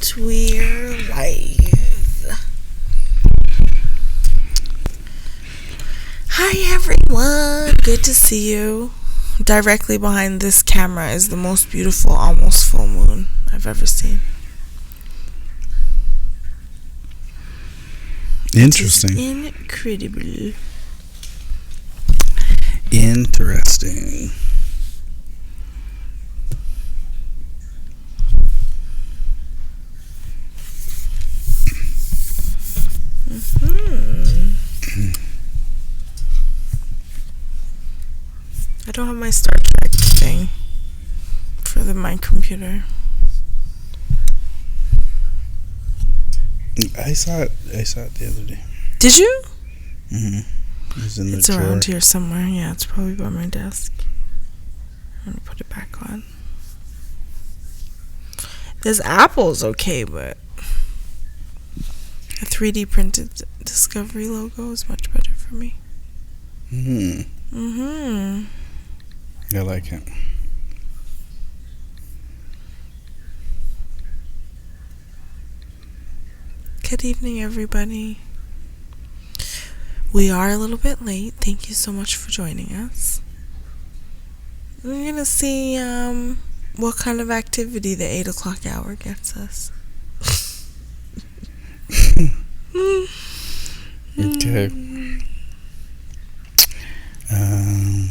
And we're live. Hi everyone, good to see you. Directly behind this camera is the most beautiful almost full moon I've ever seen. Interesting. Incredible. Interesting. I don't have my Star Trek thing for my computer. I saw it the other day. Did you? Mm-hmm. It's around here somewhere. Yeah, it's probably by my desk. I'm gonna put it back on. This Apple's okay, but a 3D printed Discovery logo is much better for me. I like it. Good evening, everybody. We are a little bit late. Thank you so much for joining us. We're gonna see what kind of activity the 8 o'clock hour gets us. Okay.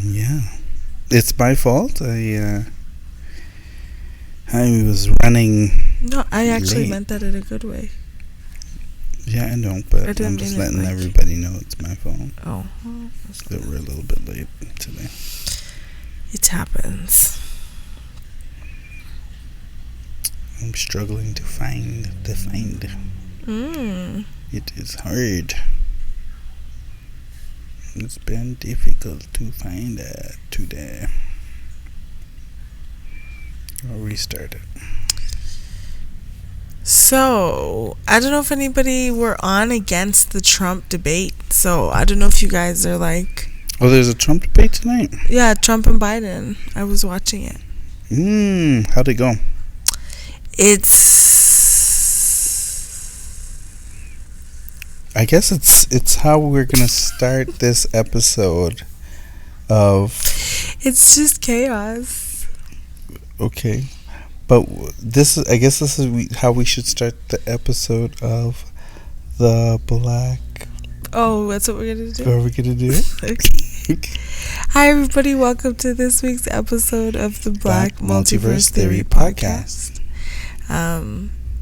Yeah. It's my fault. I was running. No, I actually late. meant that in a good way. Yeah, I know, but I'm just letting everybody know it's my fault. Oh. That we're a little bit late today. It happens. I'm struggling to find. It is hard. It's been difficult to find it today. I'll restart it. So, I don't know if anybody were on against the Trump debate. So, I don't know if you guys are like... Oh, there's a Trump debate tonight? Yeah, Trump and Biden. I was watching it. How'd it go? I guess it's how we're gonna start this episode of... It's just chaos. Okay. But I guess this is how we should start the episode of the Black... Oh, that's what we're going to do? Are we going to do it? Okay. Hi, everybody. Welcome to this week's episode of the Black Multiverse Theory Podcast.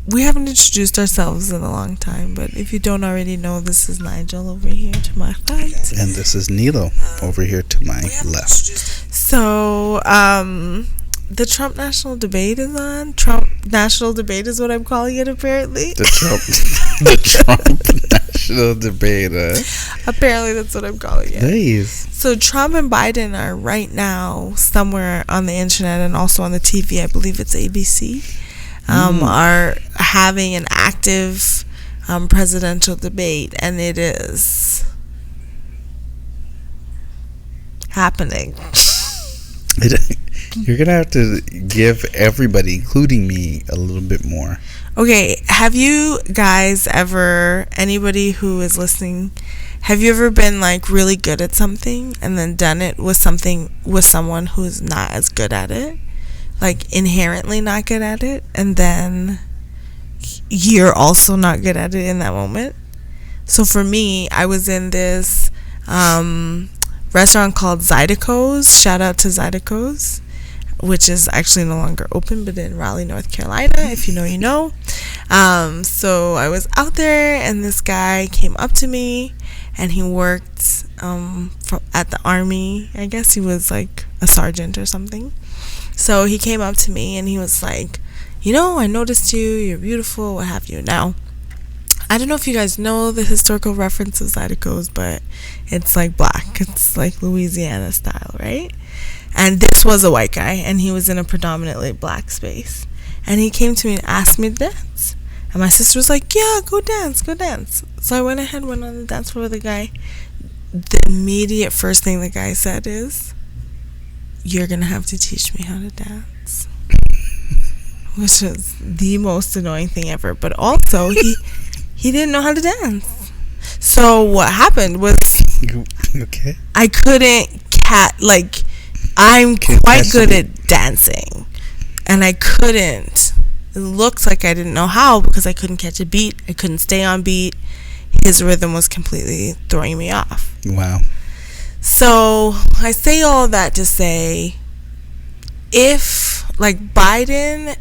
We haven't introduced ourselves in a long time, but if you don't already know, this is Nigel over here to my right. And this is Nilo over here to my left. So, the Trump national debate is on. Trump national debate is what I'm calling it, apparently. The Trump national debate. Apparently, that's what I'm calling it. Nice. So Trump and Biden are right now somewhere on the internet and also on the TV. I believe it's ABC. Are having an active presidential debate, and it is happening. You're going to have to give everybody, including me, a little bit more. Okay, have you guys ever, anybody who is listening, have you ever been like really good at something and then done it with someone who's not as good at it? Like inherently not good at it, and then you're also not good at it in that moment? So for me, I was in this restaurant called Zydeco's. Shout out to Zydeco's, which is actually no longer open, but in Raleigh, North Carolina. If you know, you know. So I was out there, and this guy came up to me, and he worked at the Army. I guess he was like a sergeant or something. So he came up to me, and he was like, you know, I noticed you. You're beautiful. What have you? Now, I don't know if you guys know the historical references that it goes, but it's like black. It's like Louisiana style, right? And this was a white guy, and he was in a predominantly black space. And he came to me and asked me to dance. And my sister was like, yeah, go dance. So I went on the dance floor with the guy. The immediate first thing the guy said is, you're going to have to teach me how to dance. which was the most annoying thing ever. But also, he didn't know how to dance. So what happened was, Okay. I couldn't I'm quite good at dancing, and I couldn't. It looked like I didn't know how because I couldn't catch a beat. I couldn't stay on beat. His rhythm was completely throwing me off. Wow. So I say all that to say, if Biden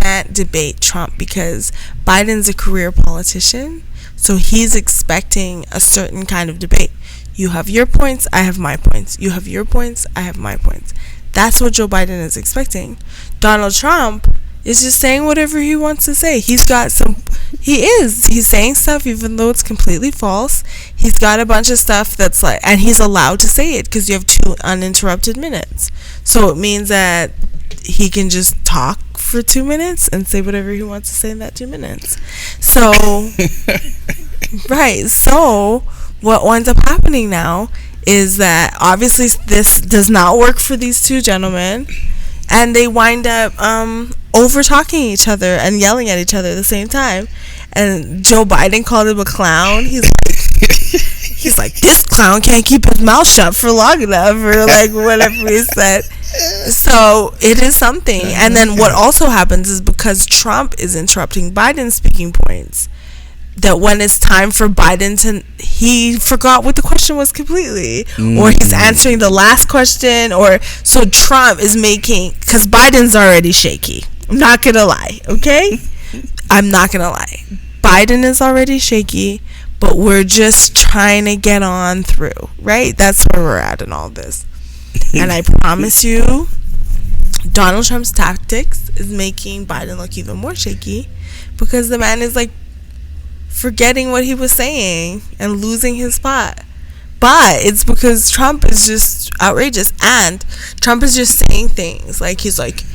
can't debate Trump because Biden's a career politician, so he's expecting a certain kind of debate. You have your points, I have my points. You have your points, I have my points. That's what Joe Biden is expecting. Donald Trump is just saying whatever he wants to say. He's saying stuff even though it's completely false. He's got a bunch of stuff that's and he's allowed to say it because you have 2 uninterrupted minutes. So it means that he can just talk for 2 minutes and say whatever he wants to say in that 2 minutes. So, right. So what winds up happening now is that obviously this does not work for these 2 gentlemen, and they wind up over talking each other and yelling at each other at the same time. And Joe Biden called him a clown. He's like, this clown can't keep his mouth shut for long enough, or whatever he said. So it is something. And then what also happens is, because Trump is interrupting Biden's speaking points, that when it's time for Biden he forgot what the question was completely, or he's answering the last question, so Trump is because Biden's already shaky. I'm not gonna lie, okay? I'm not gonna lie. Biden is already shaky, but we're just trying to get on through, right? That's where we're at in all this. And I promise you, Donald Trump's tactics is making Biden look even more shaky, because the man is forgetting what he was saying and losing his spot. But it's because Trump is just outrageous, and Trump is just saying things he's like,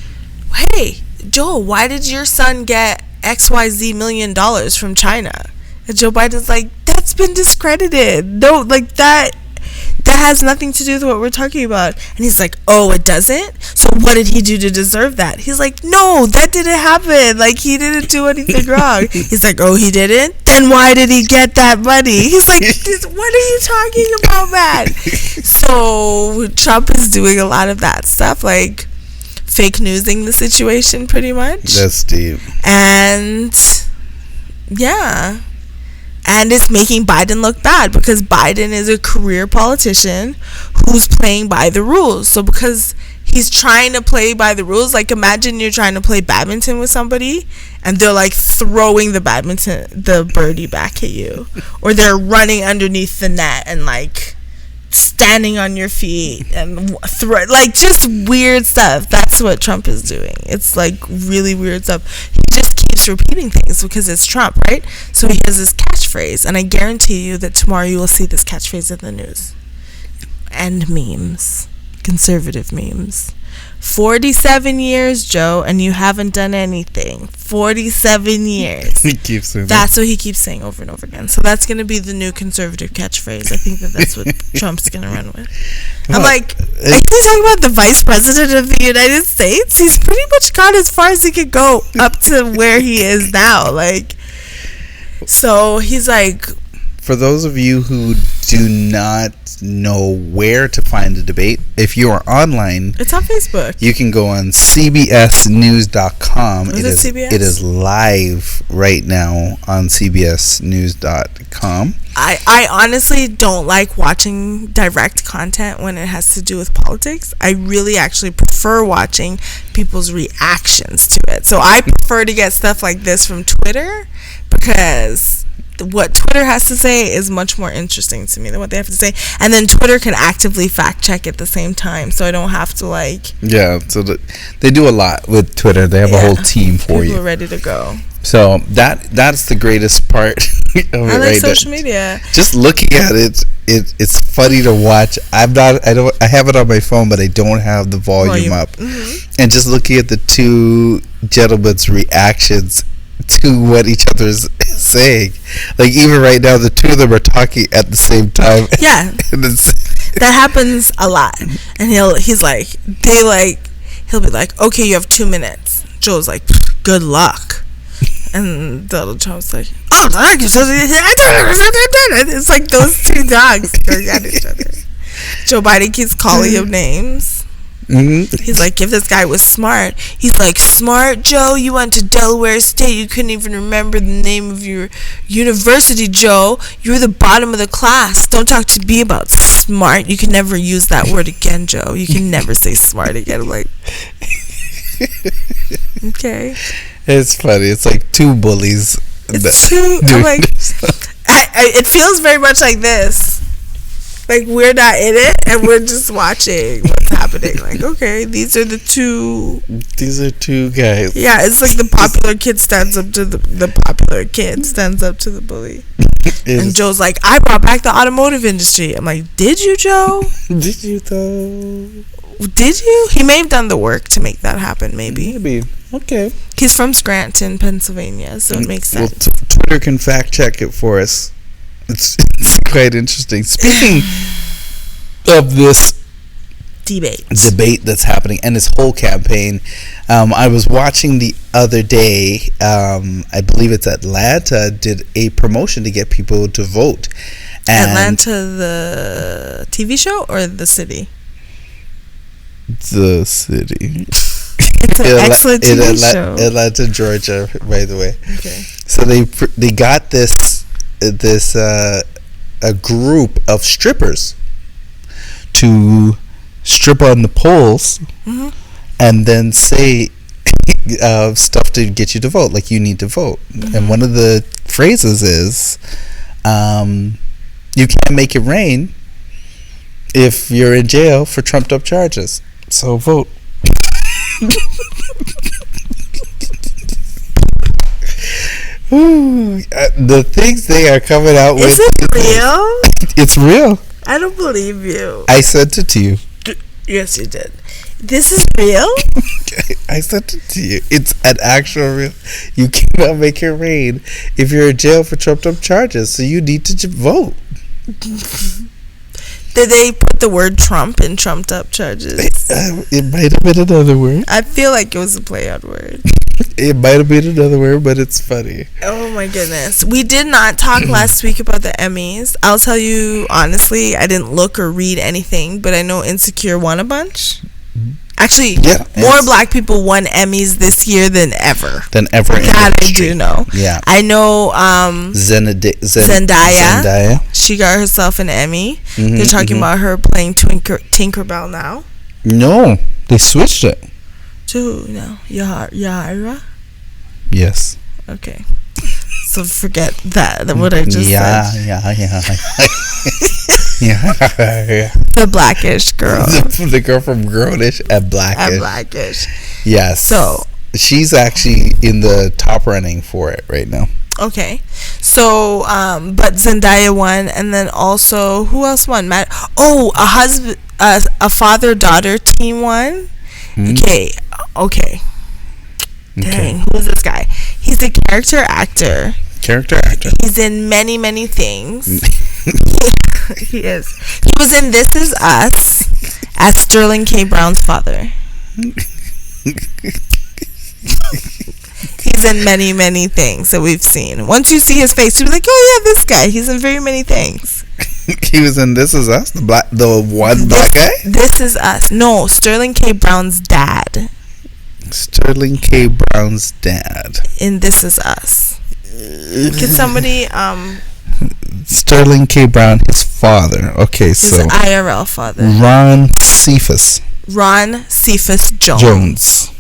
hey, Joe, why did your son get XYZ $1 million from China? And Joe Biden's like, that's been discredited. No, that has nothing to do with what we're talking about. And he's like, oh, it doesn't? So what did he do to deserve that? He's like, no, that didn't happen. He didn't do anything wrong. He's like, oh, he didn't? Then why did he get that money? He's like, what are you talking about, man? So Trump is doing a lot of that stuff, fake newsing the situation, pretty much. That's deep. And yeah. And it's making Biden look bad, because Biden is a career politician who's playing by the rules. So because he's trying to play by the rules, imagine you're trying to play badminton with somebody and they're throwing the birdie back at you, or they're running underneath the net and standing on your feet and just weird stuff. That's what Trump is doing. It's really weird stuff. He just keeps repeating things because it's Trump, right? So he has this catchphrase, and I guarantee you that tomorrow you will see this catchphrase in the news and memes, conservative memes. 47 years, Joe, and you haven't done anything. 47 years. He keeps saying that's what he keeps saying over and over again. So that's going to be the new conservative catchphrase. I think that's what Trump's going to run with. I'm like, are you talking about the vice president of the United States? He's pretty much gone as far as he could go up to where he is now. So he's for those of you who do not know where to find the debate, if you are online, it's on Facebook. You can go on cbsnews.com. Is it CBS? It is live right now on cbsnews.com. I honestly don't like watching direct content when it has to do with politics. I really actually prefer watching people's reactions to it. So I prefer to get stuff like this from Twitter, because what Twitter has to say is much more interesting to me than what they have to say. And then Twitter can actively fact check at the same time, so I don't have to yeah, so they do a lot with Twitter. They have a whole team for you. People are ready to go. So that's the greatest part of it. I like social media. Just looking at it, it's funny to watch. I have it on my phone, but I don't have the volume up. Mm-hmm. And just looking at the 2 gentlemen's reactions to what each other's saying, even right now, the 2 of them are talking at the same time. Yeah, that happens a lot. And he'll be like, okay, you have 2 minutes. Joe's like, good luck. And Donald Trump's like, oh, it's like those two dogs going at each other. Joe Biden keeps calling him names. Mm-hmm. He's like, if this guy was smart, he's like, smart Joe, you went to Delaware State, you couldn't even remember the name of your university, Joe, you were the bottom of the class, don't talk to me about smart, you can never use that word again, Joe, you can never say smart again. I'm like, okay, it's funny, it's like two bullies. It's two. I'm like, it feels very much like this. Like, we're not in it, and we're just watching what's happening. Like, okay, these are two guys. Yeah, it's like the popular kid stands up to the popular kid stands up to the bully. And Joe's like, I brought back the automotive industry. I'm like, did you, Joe? Did you, though? Did you? He may have done the work to make that happen, maybe. Okay. He's from Scranton, Pennsylvania, so it makes sense. Well, Twitter can fact check it for us. It's quite interesting. Speaking of this debate that's happening and this whole campaign, I was watching the other day, I believe it's Atlanta, did a promotion to get people to vote. And Atlanta, the TV show, or the city? The city. It's an excellent TV show. Atlanta, Georgia, by the way. Okay. So they got this a group of strippers to strip on the polls, mm-hmm. and then say stuff to get you to vote, like you need to vote. Mm-hmm. And one of the phrases is, you can't make it rain if you're in jail for trumped up charges, so vote. Ooh, the things they are coming out with. Is it real? It's real. I don't believe you. I sent it to you. Yes, you did. This is real? I sent it to you. It's an actual real. You cannot make it rain if you're in jail for trumped up charges, so you need to vote. Did they put the word Trump in trumped up charges? It might have been another word. I feel like it was a play on word. It might have been another word, but it's funny. Oh my goodness. We did not talk last week about the Emmys. I'll tell you honestly, I didn't look or read anything, but I know Insecure won a bunch. Actually, more black people won Emmys this year than ever. That I do know. Yeah. I know Zendaya. She got herself an Emmy. Mm-hmm, they're talking about her playing Tinkerbell now. No, they switched it. To no, Yara. Yes. Okay. So forget that. What I just said. Yeah. The Blackish girl. The girl from Grownish and Blackish. Yes. So she's actually in the top running for it right now. Okay. So, but Zendaya won, and then also who else won? A father-daughter team won. Mm-hmm. Okay. Dang, who is this guy? He's a character actor. He's in many, many things. He is. He was in This Is Us as Sterling K. Brown's father. He's in many, many things that we've seen. Once you see his face, you'll be like, oh yeah, this guy. He's in very many things. He was in This Is Us? Black guy? This Is Us. No, Sterling K. Brown's dad. Sterling K. Brown's dad. In This Is Us. Can somebody Sterling K. Brown, his father. Okay, his IRL father. Ron Cephas Jones.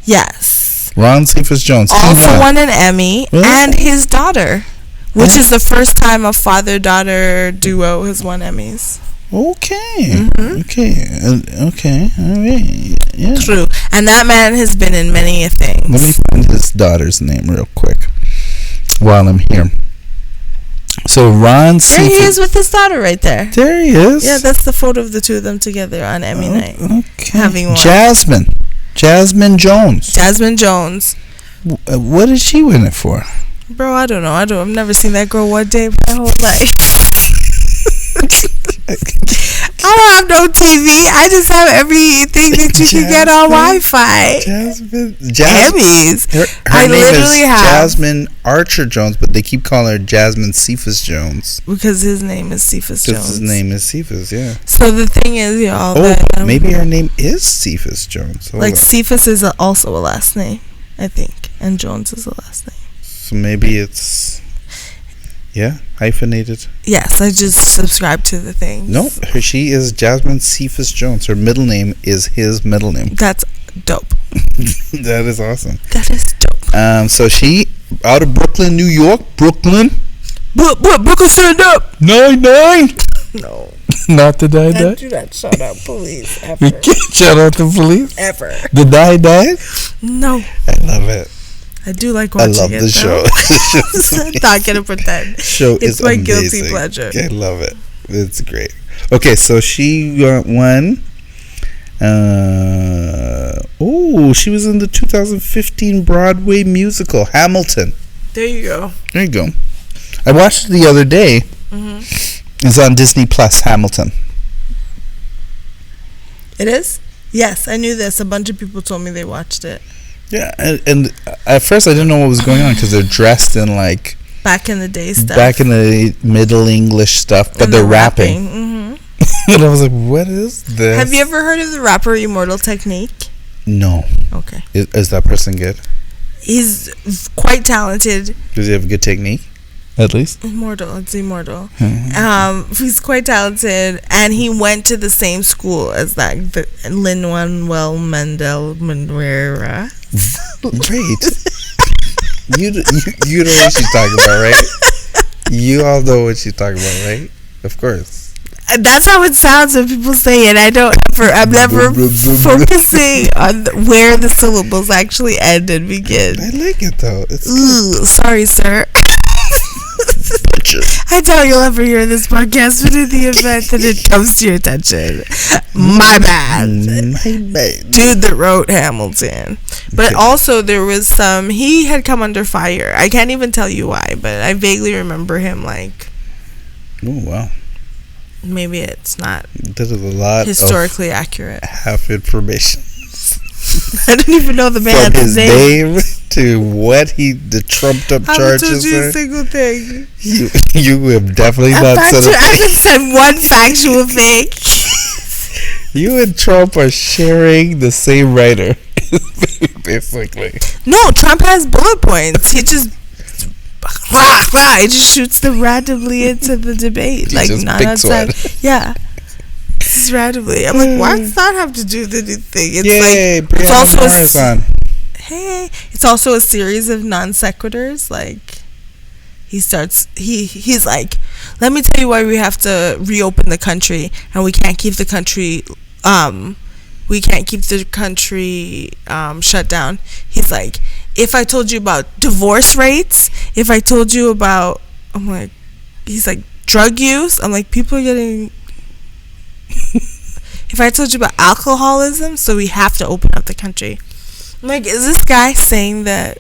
Yes. Ron Cephas Jones. Also won an Emmy, and his daughter, which is the first time a father-daughter duo has won Emmys. Okay. Mm-hmm. Okay. All right. Yeah. True. And that man has been in many things. Let me find his daughter's name real quick while I'm here. So Ron Cephas. There he is with his daughter right there. There he is. Yeah, that's the photo of the two of them together on Emmy night. Okay. Having one. Jasmine Jones. What did she win it for? Bro, I don't know. I've never seen that girl one day my whole life. I don't have no TV. I just have everything that you can get on Wi-Fi. Jasmine. Emmys. Her name is Jasmine Archer Jones, but they keep calling her Jasmine Cephas Jones. Because his name is Cephas Jones. His name is Cephas, yeah. So the thing is, y'all. Maybe her name is Cephas Jones. Hold on. Cephas is also a last name, I think. And Jones is a last name. So maybe it's... Yeah, hyphenated. Yes, I just subscribed to the thing. No, she is Jasmine Cephas Jones. Her middle name is his middle name. That's dope. That is awesome. That is dope. So she out of Brooklyn, New York. Brooklyn. Brooklyn, stand up. 99. No. Not the die. Do not shout out police ever. You can't shout out the police ever. The die. No. I love it. I do like watching it. I love the show. I'm not gonna pretend. Show it's is my amazing. Guilty pleasure. I love it. It's great. Okay, so she won. She was in the 2015 Broadway musical Hamilton. There you go. I watched it the other day. Mm-hmm. It's on Disney Plus. Hamilton. It is? Yes, I knew this. A bunch of people told me they watched it. Yeah, and at first I didn't know what was going on because they're dressed in like back in the day stuff. Back in the Middle English stuff, but they're rapping. Mm-hmm. And I was like, what is this? Have you ever heard of the rapper Immortal Technique? No. Okay. Is that person good? He's quite talented. Does he have a good technique? At least? Immortal. He's quite talented, and he went to the same school as that Lin-Manuel Miranda. Great. You know what she's talking about, right? You all know what she's talking about, right? Of course. That's how it sounds when people say it. I'm never focusing on where the syllables actually end and begin. I like it though. Sorry, sir. I doubt you'll ever hear this podcast, but in the event that it comes to your attention, my bad. Dude that wrote Hamilton. But also there was he had come under fire. I can't even tell you why, but I vaguely remember him like... Oh, wow. Maybe it's not that is a lot historically accurate. Half information. I don't even know the man's From his name to what the trumped up charges are. I haven't told you a single thing. You have definitely not said a thing. I haven't said one factual thing. You and Trump are sharing the same writer, basically. No, Trump has bullet points. He just he just shoots them randomly into the debate. He like just not picks outside. one. Yeah. Just randomly. I'm like, why does that have to do with anything? It's Yay, like it's also it's also a series of non sequiturs. Like he's like, let me tell you why we have to reopen the country and we can't keep the country shut down. He's like, if I told you about divorce rates, if I told you about, I'm like, he's like, drug use, I'm like, people are getting... If I told you about alcoholism, so we have to open up the country. I'm like, is this guy saying that...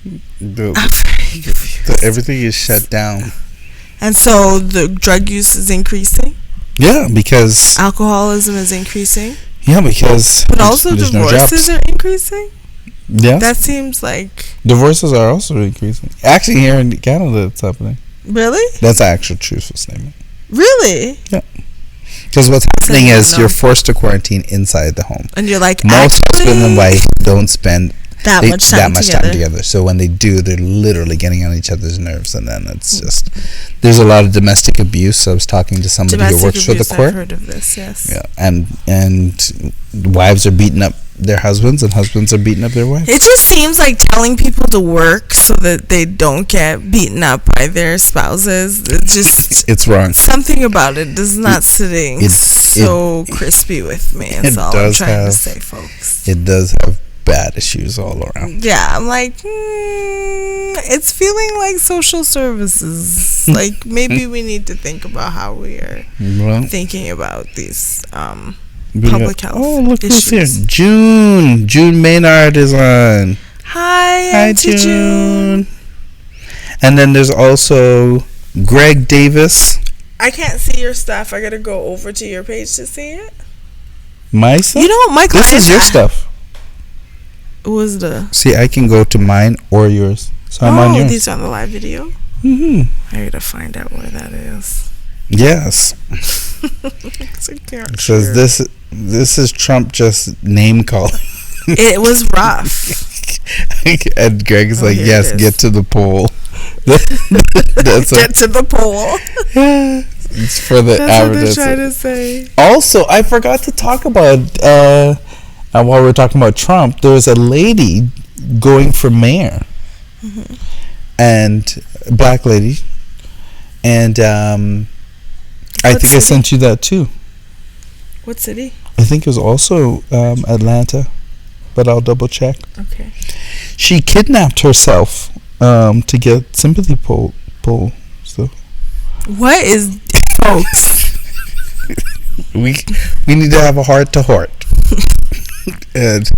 I'm very confused. Everything is shut down. And so the drug use is increasing? Yeah, because... Alcoholism is increasing? Yeah, because... But also divorces are increasing? Yeah. That seems like... Divorces are also increasing. Actually, here in Canada, it's happening. Really? That's an actual truthful statement. Really? Yeah. Because what's happening is you're forced to quarantine inside the home. And you're like, most husband and wife don't spend that much time together. So when they do, they're literally getting on each other's nerves, and then it's just there's a lot of domestic abuse. I was talking to somebody who works for the court. I've heard of this, yes. Yeah, and wives are beating up their husbands, and husbands are beating up their wives. It just seems like telling people to work so that they don't get beaten up by their spouses. It's wrong. Something about it does not sitting so crispy with me. That's all I'm trying to say, folks. It does have bad issues all around. Yeah, I'm like, it's feeling like social services. Like maybe we need to think about how we are thinking about these public health. Oh, look issues. who's here! June Maynard is on. Hi, June. And then there's also Greg Davis. I can't see your stuff. I gotta go over to your page to see it. My stuff? You know what, my client... This is your stuff. What was the... See, I can go to mine or yours. So I'm on yours. These are on the live video? Mm-hmm. I gotta find out where that is. Yes. It says this is Trump just name calling. It was rough. And Greg's like, yes, get to the poll. Get to the poll. It's for the advertising. That's what they're trying to say. Also, I forgot to talk about while we're talking about Trump, there was a lady going for mayor, and a black lady, and I think I sent you that too. What city? I think it was also Atlanta, but I'll double check. Okay. She kidnapped herself to get sympathy poll. So what is, folks? we need to have a heart to heart, and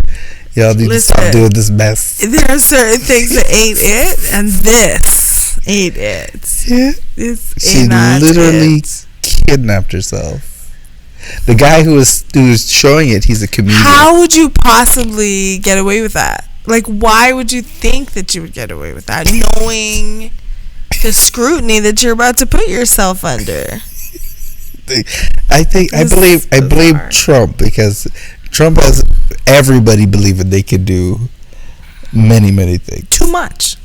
y'all need to stop doing this mess. There are certain things that ain't it, and this ain't it. Yeah, she literally kidnapped herself. The guy who was showing it, he's a comedian. How would you possibly get away with that? Like, why would you think that you would get away with that, knowing the scrutiny that you're about to put yourself under? I blame Trump, because Trump has everybody believing they can do many things. Too much.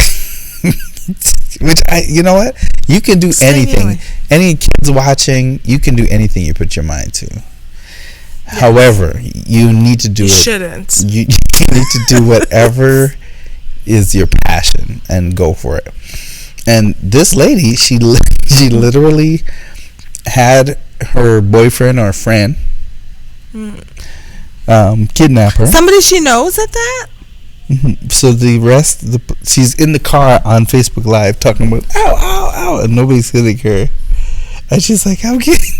Which you know what? You can do anything. Any kids watching, you can do anything you put your mind to. Yes. However, you need to do it. Shouldn't. You need to do whatever is your passion and go for it. And this lady, she literally had her boyfriend or friend kidnap her. Somebody she knows at that? Mm-hmm. So she's in the car on Facebook Live talking about ow, and nobody's hitting her, and she's like, I'm getting,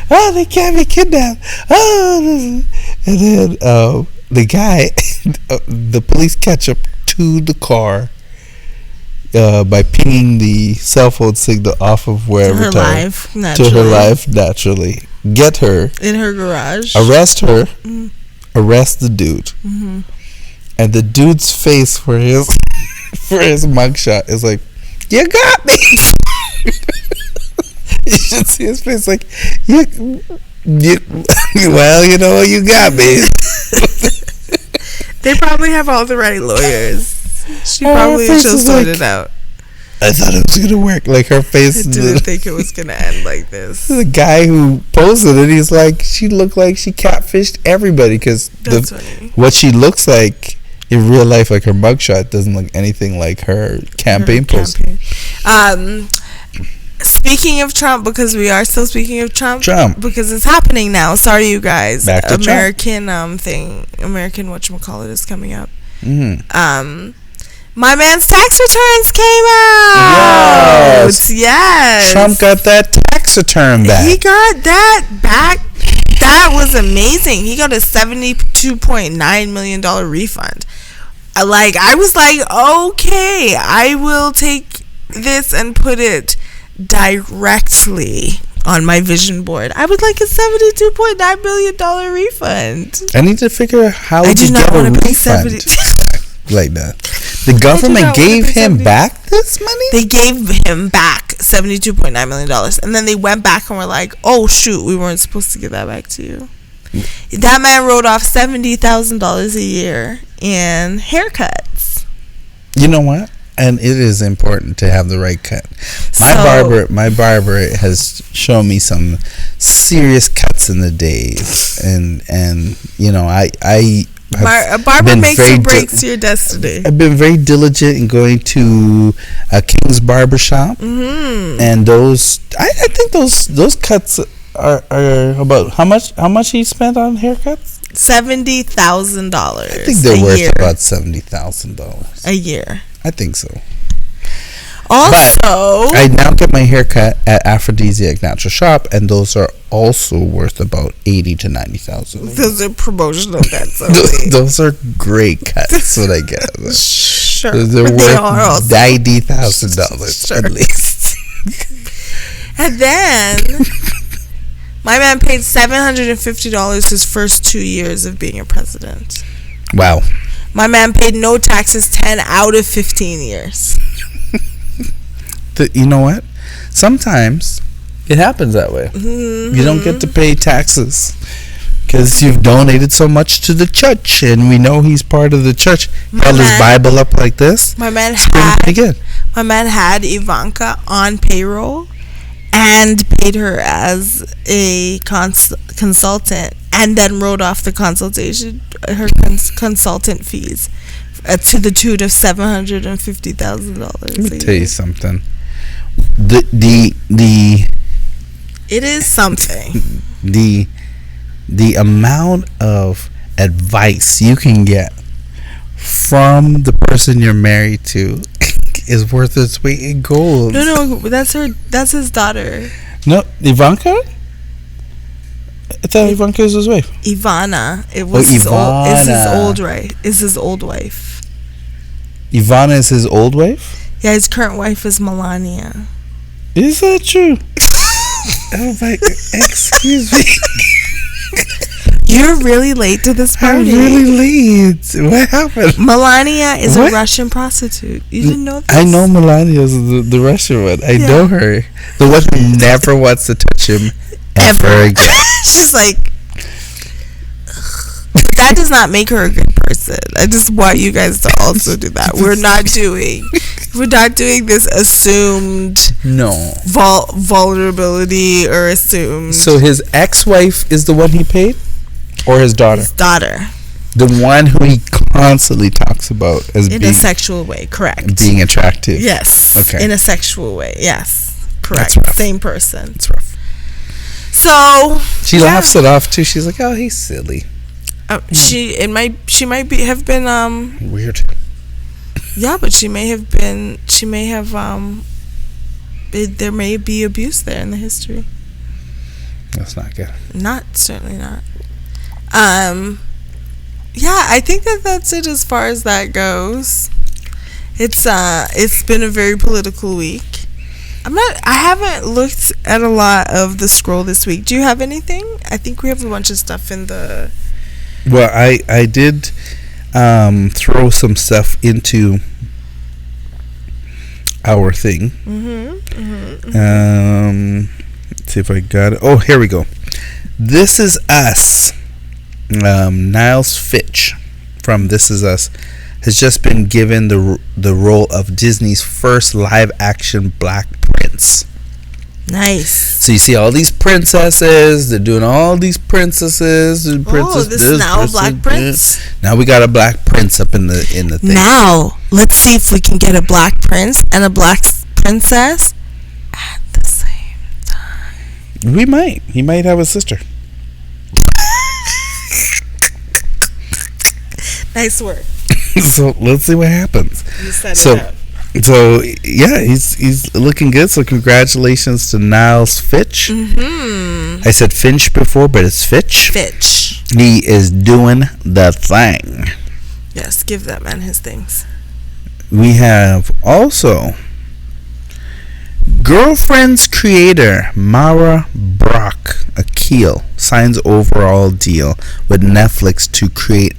they can't be kidnapped, and then the guy, the police catch up to the car by pinging the cell phone signal off of wherever to her live naturally, get her in her garage, arrest her, arrest the dude. And the dude's face for his mugshot is like, you got me. You should see his face like, well, you know, you got me. They probably have all the right lawyers. She'll sort it out. I thought it was gonna work. Like, her face. I didn't think it was gonna end like this. The guy who posted it, he's like, she looked like she catfished everybody, because what she looks like in real life, like her mugshot, doesn't look anything like her campaign post. Speaking of Trump, because we are still speaking of Trump, because it's happening now. Sorry, you guys. Back to American Trump. American whatchamacallit is coming up. My man's tax returns came out. Yes. Trump got that tax return back. He got that back. That was amazing. He got a $72.9 million refund. I was like, okay, I will take this and put it directly on my vision board. I would like a $72.9 million refund. I need to figure out how to get a refund like that. The government gave him back this money? They gave him back $72.9 million. And then they went back and were like, oh, shoot, we weren't supposed to give that back to you. That man wrote off $70,000 a year in haircuts. You know what? And it is important to have the right cut. My barber has shown me some serious cuts in the days, and you know, a barber makes or breaks your destiny. I've been very diligent in going to a King's Barber Shop, and those I think those cuts are about how much he spent on haircuts. $70,000. I think they're worth about $70,000 a year. I think so. Also, but I now get my haircut at Aphrodisiac Natural Shop, and those are also worth about $80,000 to $90,000. Those are promotional cuts. Those are great cuts. What I get. Sure, they're worth $90,000 at least. And then my man paid $750 his first 2 years of being a president. Wow. My man paid no taxes 10 out of 15 years. You know what? Sometimes it happens that way. Mm-hmm. You don't get to pay taxes because you've donated so much to the church, and we know he's part of the church. Held his Bible up like this. My man had Ivanka on payroll and paid her as a consultant, and then wrote off the her consultant fees to the tune of $750,000. Let me tell you something. It is something. The amount of advice you can get from the person you're married to is worth its weight in gold. No, that's his daughter. No, Ivanka? I thought Ivanka was his wife. Ivana. It was his old wife. Ivana is his old wife? Yeah, his current wife is Melania. Is that true? Oh my, excuse me. You're really late to this party. I'm really late. What happened? Melania is a Russian prostitute. You didn't know this? I know Melania is the Russian one. I know her. The one who never wants to touch him ever again. She's like, but that does not make her a good person. I just want you guys to also do that. We're not doing this assumed vulnerability or assumed. So his ex-wife is the one he paid, or his daughter? His daughter. The one who he constantly talks about as in a sexual way, correct? Being attractive. Yes. Okay. In a sexual way, yes, correct. Same person. It's rough. So she laughs it off too. She's like, "Oh, he's silly." She might have been weird. Yeah, but she may have there may be abuse there in the history. That's not good. Certainly not. Yeah, I think that's it as far as that goes. It's been a very political week. I haven't looked at a lot of the scroll this week. Do you have anything? I think we have a bunch of stuff in the... Well, I did throw some stuff into our thing. Let's see if I got it. Oh, here we go. This Is Us. Niles Fitch from This Is Us has just been given the role of Disney's first live-action Black Prince. Nice. So you see all these princesses. They're doing all these princesses. This is now a Black Prince. Now we got a Black Prince up in the thing. Now let's see if we can get a Black Prince and a Black Princess at the same time. We might. He might have a sister. Nice work. So let's see what happens. You set it up. So yeah, he's looking good. So congratulations to Niles Fitch. I said Finch before, but it's Fitch. Fitch. He is doing the thing. Yes, give that man his things. We have also Girlfriend's creator Mara Brock Akil signs overall deal with Netflix to create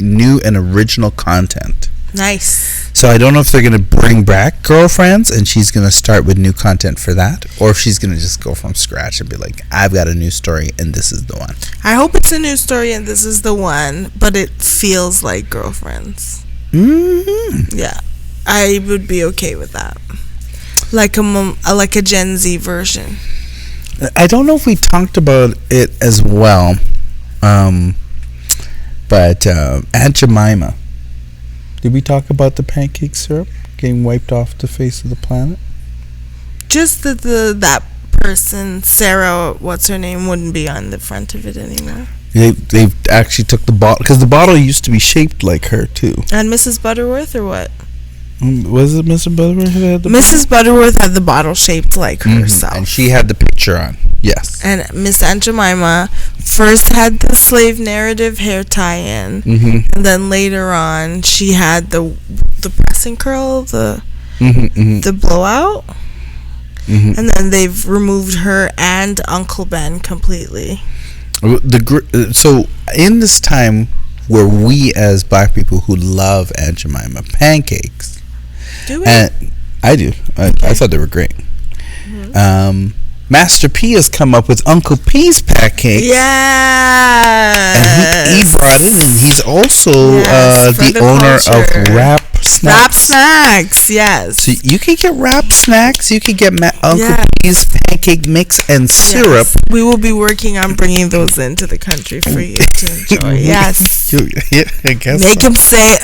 new and original content. Nice. So I don't know if they're going to bring back Girlfriends and she's going to start with new content for that, or if she's going to just go from scratch and be like, I've got a new story and this is the one. I hope it's a new story and this is the one, but it feels like Girlfriends. Yeah, I would be okay with that. Like a Gen Z version. I don't know if we talked about it as well, but Aunt Jemima. Did we talk about the pancake syrup getting wiped off the face of the planet? Just that that person, Sarah, what's her name, wouldn't be on the front of it anymore. They actually took the bottle, because the bottle used to be shaped like her too. And Mrs. Butterworth, or what? Was it Mrs. Butterworth who had the Mrs. Butterworth had the bottle shaped like herself. And she had the picture on. Yes. And Miss Aunt Jemima first had the slave narrative hair tie-in. And then later on she had the press and curl, the blowout. and then they've removed her and Uncle Ben completely. So in this time where we as black people who love Aunt Jemima pancakes, do we? And I do. I thought they were great. Master P has come up with Uncle P's pancakes. Yeah. And he brought it, and he's also the owner of Rap Snacks. Rap Snacks, yes. So you can get Rap Snacks. You can get Uncle P's pancake mix and syrup. We will be working on bringing those into the country for you to enjoy. Yes. Yeah, I guess Make them say,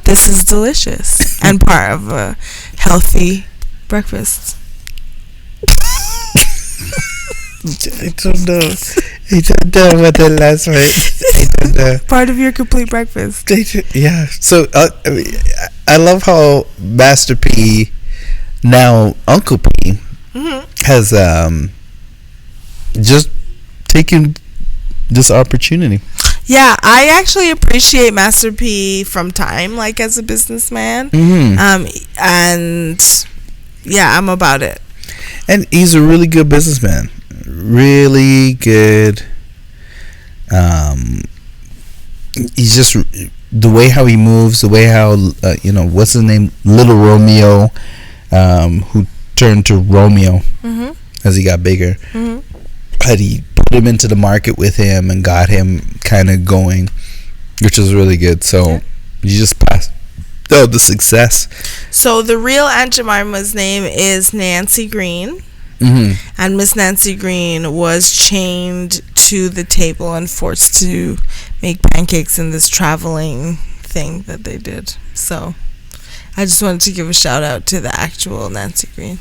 this is delicious. And part of a healthy breakfast. I don't know what the last one. I don't know. Part of your complete breakfast. Yeah. So I love how Master P, now Uncle P, has just taken this opportunity. Yeah, I actually appreciate Master P from time, like as a businessman. And yeah, I'm about it. And he's a really good businessman. Really good. He's just the way how he moves, the way how what's his name, Little Romeo, who turned to Romeo as he got bigger. Had he put him into the market with him and got him kind of going, which was really good. So you just passed. Oh, the success. So the real Aunt Jemima's name is Nancy Green. And Miss Nancy Green was chained to the table and forced to make pancakes in this traveling thing that they did. So I just wanted to give a shout out to the actual Nancy Green.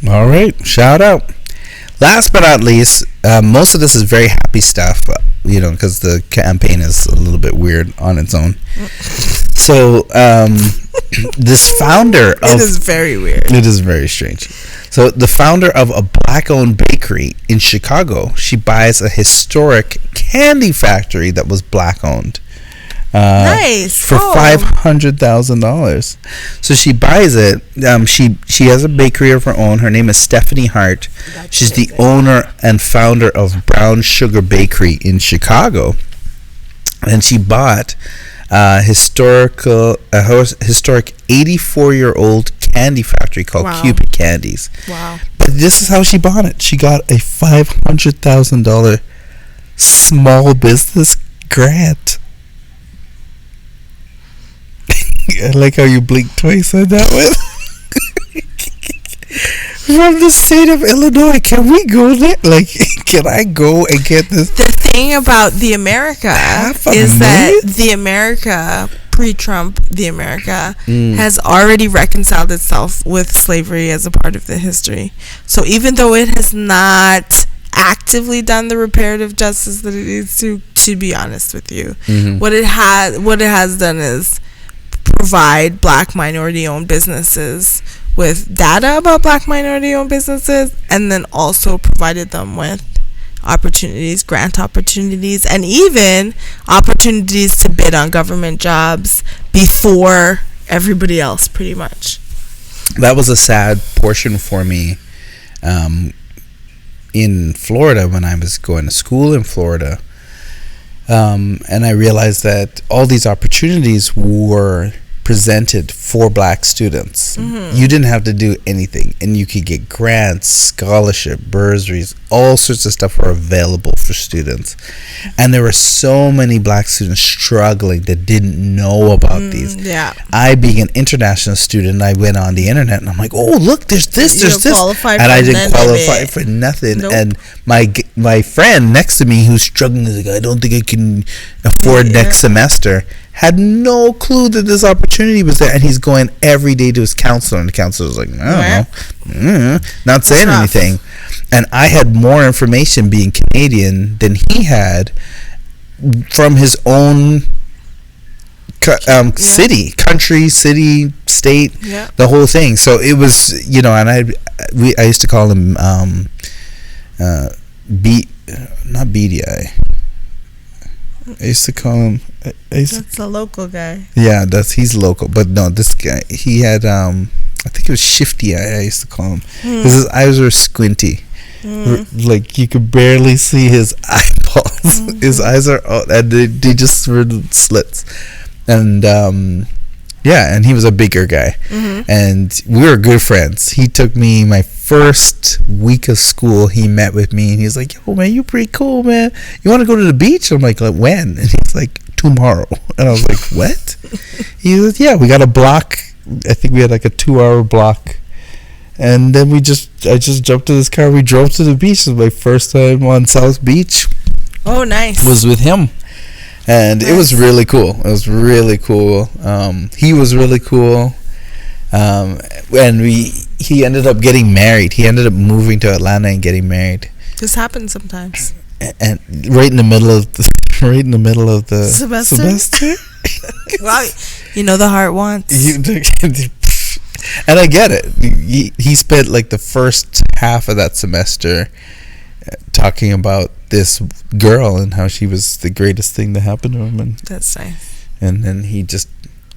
All right, shout out. Last but not least, most of this is very happy stuff, because the campaign is a little bit weird on its own. So this founder of... It is very weird. It is very strange. So the founder of a black-owned bakery in Chicago, she buys a historic candy factory that was black-owned. Nice. For $500,000. So she buys it. She has a bakery of her own. Her name is Stephanie Hart. She's the owner and founder of Brown Sugar Bakery in Chicago. And she bought historic 84-year-old candy factory called Cupid Candies. Wow. But this is how she bought it. She got a $500,000 small business grant. I like how you blinked twice on that one. From the state of Illinois, can we go there? Like, can I go and get this? The thing about the America is that the America, pre-Trump, the America has already reconciled itself with slavery as a part of the history. So even though it has not actively done the reparative justice that it needs to be honest with you, what it has done is provide black minority-owned businesses with data about black minority-owned businesses, and then also provided them with opportunities, grant opportunities, and even opportunities to bid on government jobs before everybody else, pretty much. That was a sad portion for me in Florida when I was going to school in Florida. And I realized that all these opportunities were presented for black students. You didn't have to do anything, and you could get grants, scholarship, bursaries, all sorts of stuff were available for students. And there were so many black students struggling that didn't know about these. I, being an international student, I went on the internet and I'm like, oh, look, there's this, and I didn't qualify for nothing. And my friend next to me who's struggling, is like, I don't think I can afford next semester, had no clue that this opportunity was there, and he's going every day to his counselor, and the counselor's like, I don't know, not saying anything. And I had more information being Canadian than he had from his own city, country, city, state, the whole thing. So it was, and I used to call him not BDI. I used to call him. That's a local guy. Yeah, he's local. But no, this guy, he had I think it was shifty eye, I used to call him, because his eyes were squinty. Like you could barely see his eyeballs. His eyes are out, and they just were slits. And yeah, and he was a bigger guy, and we were good friends. He took me my first week of school. He met with me, and he's like, "Yo, man, you pretty cool, man. You want to go to the beach?" I'm like, when? And he's like, "Tomorrow." And I was like, "What?" He was, "Yeah, we got a block. I think we had like a 2-hour block." And then I just jumped in this car. We drove to the beach. It was my first time on South Beach. Oh, nice. Was with him. And nice. It was really cool. It was really cool. He was really cool. And he ended up getting married. He ended up moving to Atlanta and getting married. This happens sometimes. And right in the middle of the semester. Well, you know the heart wants. And I get it. He spent like the first half of that semester talking about this girl and how she was the greatest thing to happen to him. And that's nice. And then he just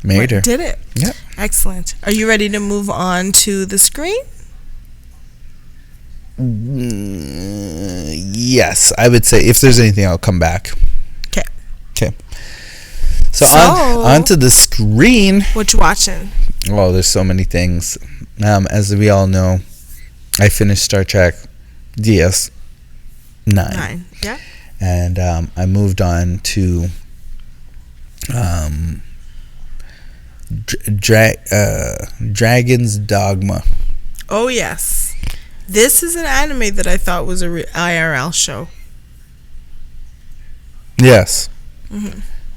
married her. Did it? Yeah. Excellent. Are you ready to move on to the screen? Yes, I would say if there's anything, I'll come back. Okay. So on to the screen. What you watching? Oh, there's so many things. As we all know, I finished Star Trek DS9. Yeah. And I moved on to Dragon's Dogma. Oh, yes. This is an anime that I thought was a IRL show. Yes.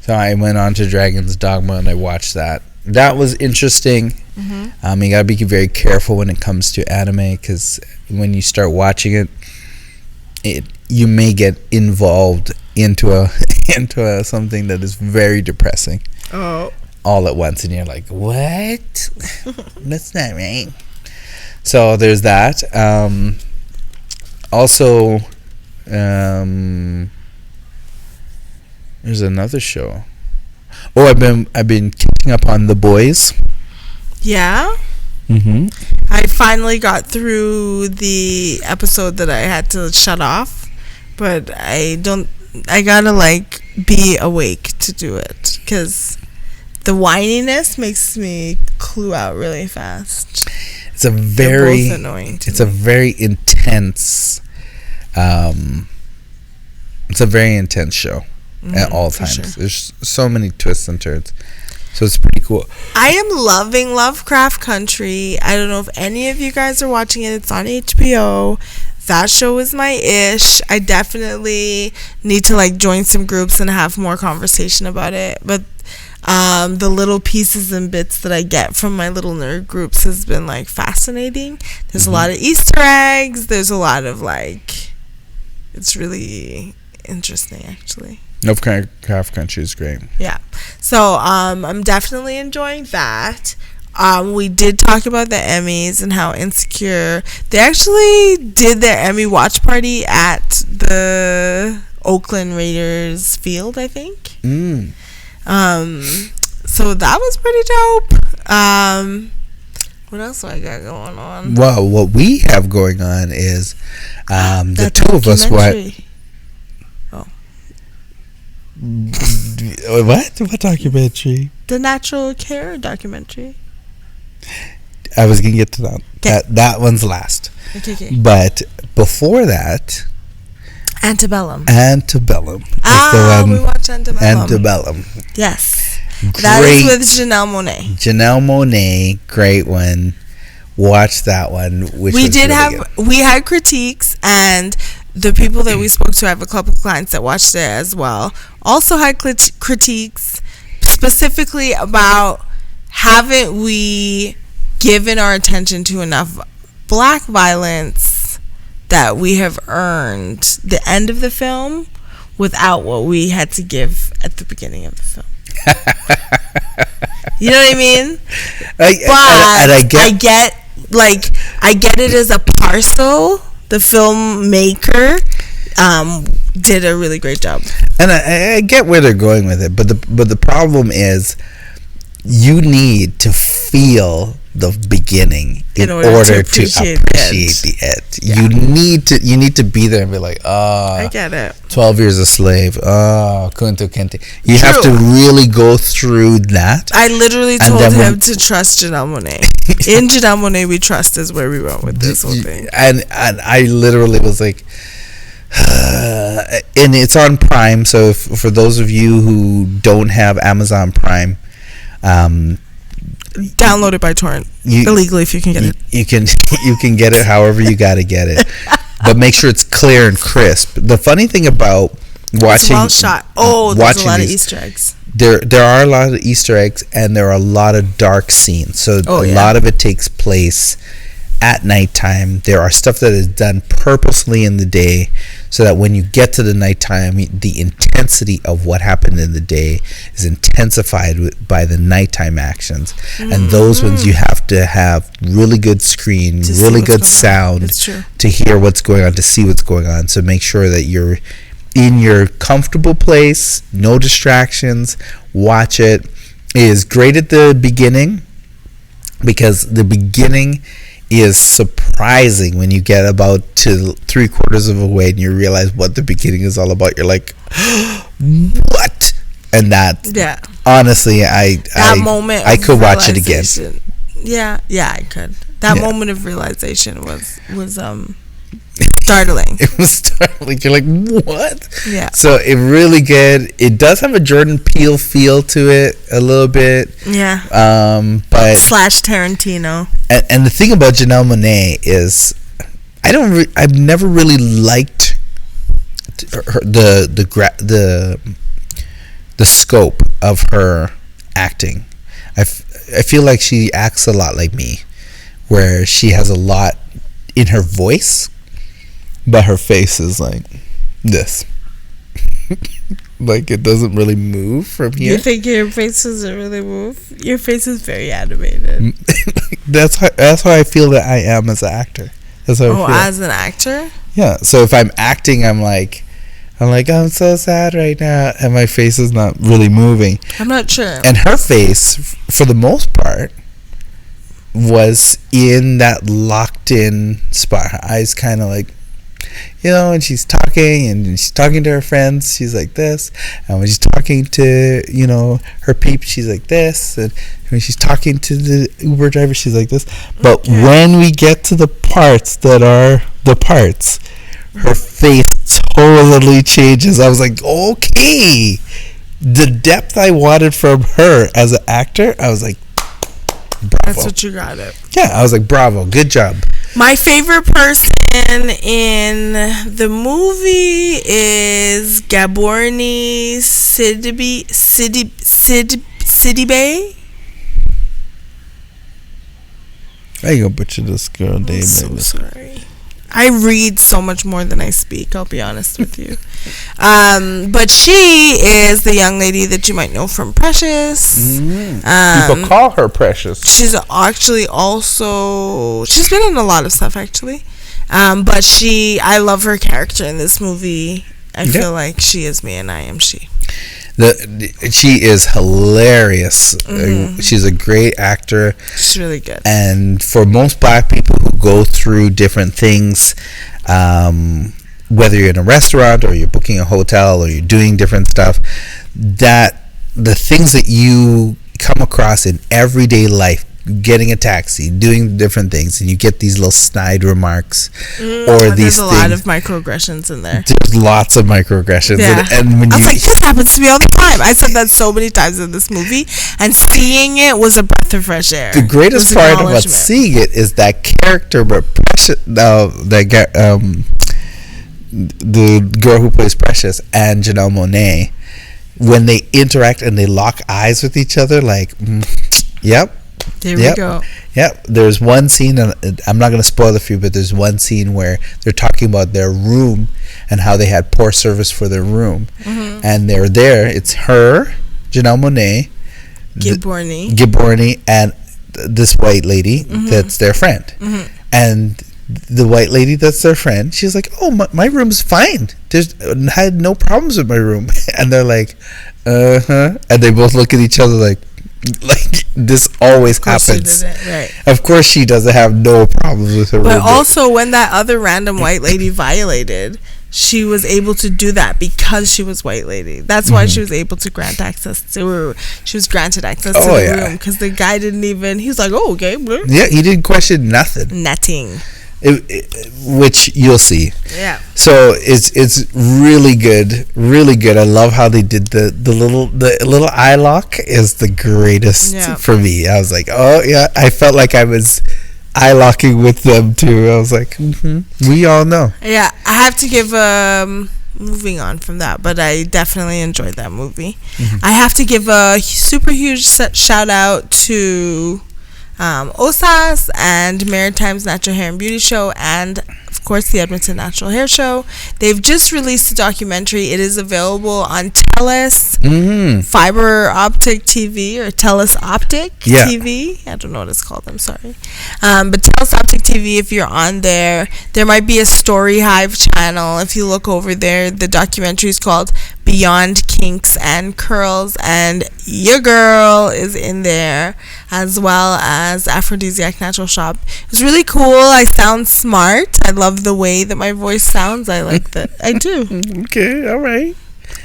So I went on to Dragon's Dogma and I watched that. That was interesting. You gotta be very careful when it comes to anime, because when you start watching it, you may get involved into something that is very depressing. Oh. All at once, and you're like, what? That's not right. So there's that. Also, there's another show. Oh, I've been catching up on The Boys. Yeah. I finally got through the episode that I had to shut off, but I gotta like be awake to do it, because the whininess makes me clue out really fast. It's a very annoying. It's a very intense. It's a very intense show at all times. Sure. There's so many twists and turns. So it's pretty cool. I am loving Lovecraft Country. I don't know if any of you guys are watching it. It's on HBO. That show is my ish. I definitely need to like join some groups and have more conversation about it. But the little pieces and bits that I get from my little nerd groups has been like fascinating. There's a lot of Easter eggs. There's a lot of like, it's really interesting actually. Lovecraft Country is great. Yeah. So I'm definitely enjoying that. We did talk about the Emmys and how Insecure, they actually did their Emmy watch party at the Oakland Raiders field, I think. So that was pretty dope. What else do I got going on? Well, what we have going on is the two of us What documentary? The Natural Care documentary. I was gonna get to that. Okay. That one's last. Okay. But before that, Antebellum. We watched Antebellum. Antebellum. Yes. Great. That is with Janelle Monáe. Janelle Monáe, great one. Watch that one. We had critiques, and the people that we spoke to, I have a couple of clients that watched it as well, also had critiques specifically about, haven't we given our attention to enough black violence that we have earned the end of the film without what we had to give at the beginning of the film. You know what I mean? I get it as a parcel. The filmmaker did a really great job, and I get where they're going with it, but the problem is, you need to feel the beginning in order to appreciate the end. Yeah. You need to be there and be like, I get it. 12 Years a Slave. Kunto Kinte. You have to really go through that. I literally told him to trust Janelle Monáe. In Janelle Monáe, we trust is where we went with this whole thing. And I literally was like, and it's on Prime. So for those of you who don't have Amazon Prime, download it by torrent illegally if you can get it. You can get it however you got to get it, but make sure it's clear and crisp. The funny thing about watching, well shot. There's a lot of Easter eggs. There are a lot of Easter eggs, and there are a lot of dark scenes. So a lot of it takes place at nighttime. There are stuff that is done purposely in the day, so that when you get to the nighttime, the intensity of what happened in the day is intensified by the nighttime actions. And those ones you have to have really good screen, really good sound to hear what's going on, to see what's going on. So make sure that you're in your comfortable place, no distractions. Watch it. It is great at the beginning, because the beginning is surprising when you get about to 3/4 of a way and you realize what the beginning is all about. You're like, what? And that, honestly, I could watch it again. Yeah, I could. That moment of realization was startling. It was startling. You're like, what? Yeah. So it really good. It does have a Jordan Peele feel to it a little bit. Yeah. But / Tarantino. And the thing about Janelle Monáe is, I've never really liked her, the scope of her acting. I feel like she acts a lot like me, where she has a lot in her voice, but her face is like this. Like, it doesn't really move from here. You think your face doesn't really move? Your face is very animated. That's how I feel that I am as an actor. That's how I feel. As an actor? Yeah. So if I'm acting, I'm like, I'm so sad right now, and my face is not really moving. I'm not sure. And her face, for the most part, was in that locked in spot. Her eyes kind of like, and she's talking to her friends, she's like this, and when she's talking to her peeps, she's like this, and when she's talking to the Uber driver, she's like this. But when we get to the parts that are the parts, her face totally changes. I was like, okay, the depth I wanted from her as an actor, I was like, bravo. That's what you got it. Yeah, I was like, bravo, good job. My favorite person in the movie is Gaborone Sidibe. I ain't gonna butcher this girl name. I'm so sorry. I read so much more than I speak, I'll be honest with you. But she is the young lady that you might know from Precious. People call her Precious. She's actually also, she's been in a lot of stuff actually. But I love her character in this movie. I feel like she is me and I am she. She is hilarious. She's a great actor. She's really good. And for most Black people who go through different things, whether you're in a restaurant or you're booking a hotel or you're doing different stuff, that the things that you come across in everyday life, getting a taxi, doing different things, and you get these little snide remarks or these there's a lot of microaggressions in there. There's lots of microaggressions. Yeah. And when I was like, this happens to me all the time. I said that so many times in this movie, and seeing it was a breath of fresh air. The greatest part about seeing it is that character, but Precious, the girl who plays Precious and Janelle Monáe, when they interact and they lock eyes with each other, like, yep. There we go. Yep. There's one scene, and I'm not going to spoil it for you, but there's one scene where they're talking about their room and how they had poor service for their room. And they're there. It's her, Janelle Monáe, Gaborone, and this white lady that's their friend. And the white lady that's their friend, she's like, oh, my room's fine. I had no problems with my room. And they're like, and they both look at each other like, Like, this always happens. Right. Of course she doesn't have no problems with her But roommate. also, when that other random white lady violated, she was able to do that because she was white lady. That's why she was able to grant access to her. She was granted access to the room because the guy didn't even. He was like, "Oh, okay." Yeah, he didn't question nothing. Nothing. Which you'll see. Yeah. So it's really good, really good. I love how they did the little eye lock is the greatest for me. I was like, oh yeah, I felt like I was eye locking with them too. I was like, we all know. Yeah, I have to give moving on from that, but I definitely enjoyed that movie. I have to give a super huge shout out to OSAS and Maritime's Natural Hair and Beauty Show, and of course the Edmonton Natural Hair Show. They've just released a documentary. It is available on TELUS Fiber Optic TV or TELUS Optic TV. I don't know what it's called. I'm sorry. But TELUS Optic TV, if you're on there, there might be a Story Hive channel. If you look over there, the documentary is called Beyond Kinks and Curls, and your girl is in there, as well as Aphrodisiac Natural Shop. It's really cool. I sound smart. I love the way that my voice sounds. I like that. I do. Okay, all right.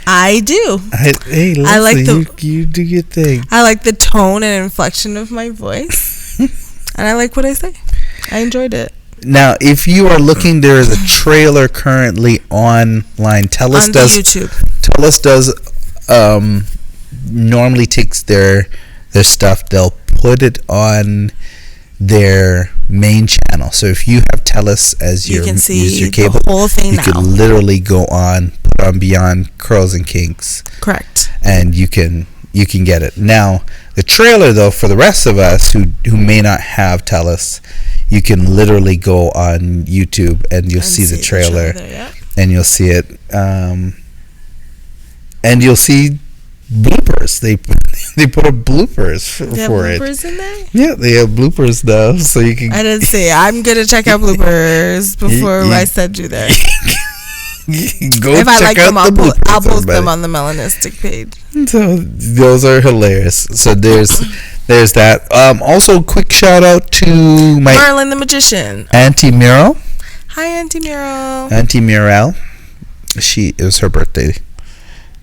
I do. Hey, listen, I like you do your thing. I like the tone and inflection of my voice, and I like what I say. I enjoyed it. Now, if you are looking, there is a trailer currently online. TELUS does YouTube. TELUS does normally takes their stuff. They'll put it on their main channel. So if you have TELUS as your cable, the whole thing you can literally go on, put on Beyond Curls and Kinks. Correct. And you can get it. Now, the trailer though, for the rest of us who may not have TELUS, you can literally go on YouTube and you'll see the trailer and you'll see it, and you'll see bloopers. They put up bloopers for it. Bloopers in there? Yeah, they have bloopers now, so you can. I didn't see. I'm gonna check out bloopers before I send you there. If I like them, I'll post them on the Melanistic page. So those are hilarious. So there's that. Also, quick shout out to my Merlin the Magician, Auntie Muriel. Hi, Auntie Muriel. Auntie Muriel. It was her birthday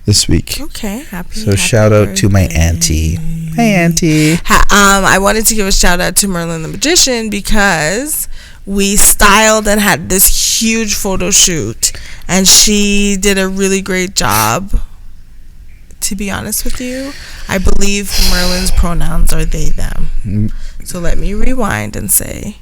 this week. Okay, happy. So shout out to my auntie. Hey, auntie. I wanted to give a shout out to Merlin the Magician because we styled and had this huge photo shoot, and she did a really great job. To be honest with you, I believe Merlin's pronouns are they, them. So let me rewind and say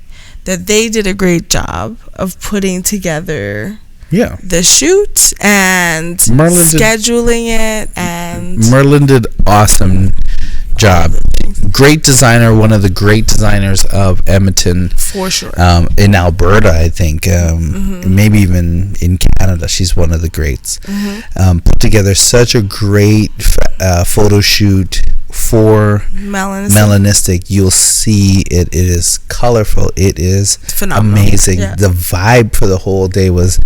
that they did a great job of putting together the shoot and scheduling it, and Merlin did awesome job. Great designer, one of the great designers of Edmonton, for sure. In Alberta, I think, maybe even in Canada, she's one of the greats. Put together such a great photo shoot for Melanistic. You'll see it. It is colorful. It is phenomenal. Amazing. Yeah. The vibe for the whole day was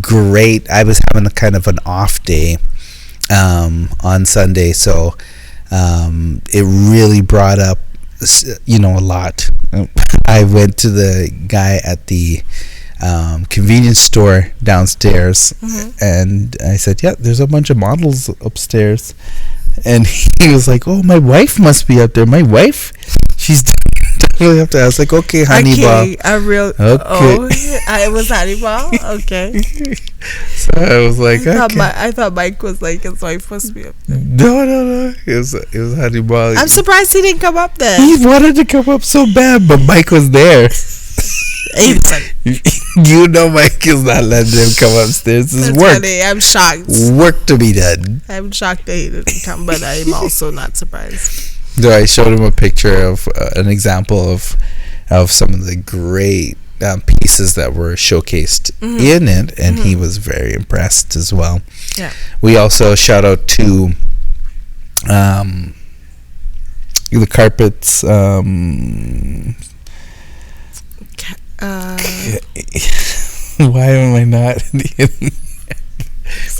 great. I was having a kind of an off day on Sunday, so it really brought up a lot. I went to the guy at the convenience store downstairs, and I said, there's a bunch of models upstairs, and he was like, oh, my wife must be up there. My wife, she's definitely up there. I was like, okay, Honeyball. It was Honeyball. Okay. So I was like, I thought Mike was like, his wife must be up there. No. It was Honeyball. I'm surprised he didn't come up there. He wanted to come up so bad, but Mike was there. Mike is not letting him come upstairs. It's work. Funny. I'm shocked. Work to be done. I'm shocked that he didn't come, but I'm also not surprised. So I showed him a picture of an example of some of the great pieces that were showcased in it, and he was very impressed as well. Yeah. We also shout out to the carpets. Why am I not?